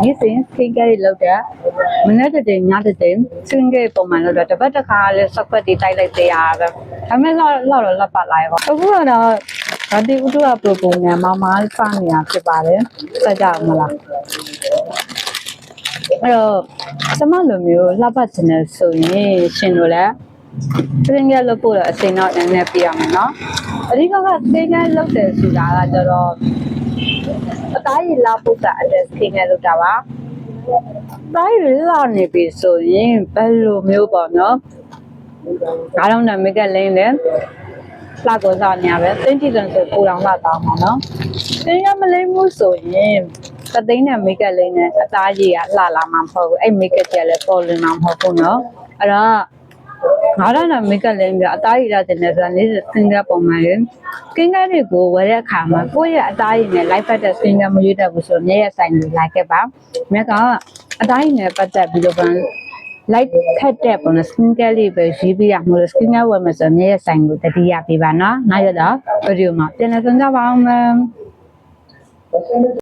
နေ့စဉ် skin care တွေလုပ်တယ်မနေ့တစ်ချိန်ညတစ်ချိန် skin care ပုံမှန်လုပ်တယ်တစ်ပတ်တစ်ခါလဲစက်ကွက်တွေတိုက်လိုက်သေးရပဲဒါပေမဲ့လောက်တော့လက်ပါလိုက်ပါအခုကတော့ဒါတိဥတုကပရိုပုံနဲ့မမစနေတာဖြစ်ပါတယ်ဆက်ကြအောင်မလားအဲ့တော့စမလိုမျိုးလှပချင်တယ်ဆိုရင်ရှင်တို့လည်းskin care လုပ်ဖို့တော့အချိန်တော့နည်းနည်းပြရမယ်နော်အဓိကက skin care လုပ်တယ်ဆိုတာကကျတော့အသားရည်လာဖို့တာအဲ့ skin care လုပ်တာပါသားရည်လာနေပြီဆိုရင်ဘယ်လိုမျိုးပေါ့နော်အားလုံးနဲ့ make up လင်းတယ်လှကိုစားနေရပဲသိကြည့်တယ်ဆိုပူတော်လှတောင်းပါနော်skin care မလင်းဘူးဆိုရင်သသိန်းနဲ့ make up လင်းနဲ့အသားရည်ကလှလာမှာမဟုတ်ဘူးအဲ့ make up ကြီးလည်းပေါ်လွင်မှာမဟုတ်ဘူးနော်အဲ့တော့ငါတို့နဲ့ make up လင်းပြအသားရည်ရတဲ့နေဆိုတာနေ့ skin care ပုံမှန်ရင် skin care တွေကိုဝယ်တဲ့အခါမှာကိုယ့်ရဲ့အသားရည်နဲ့ light ဖက်တဲ့ skin care မရွေးတတ်ဘူးဆိုတော့မျက်ရည်ဆိုင်တွေလိုက်ခဲ့ပါမြတ်ကအသားရည်နဲ့ပတ်သက်ပြီးတော့light ခက်တဲ့ပုံနဲ့ skin care လေးပဲရေးပြရမလို့ skin care ဝယ်မယ်ဆိုမျက်ရည်ဆိုင်ကိုတတိယပေးပါနော်နောက်ရတော့ video မှာပြန်လည်ဆုံးကြပါအောင်မယ်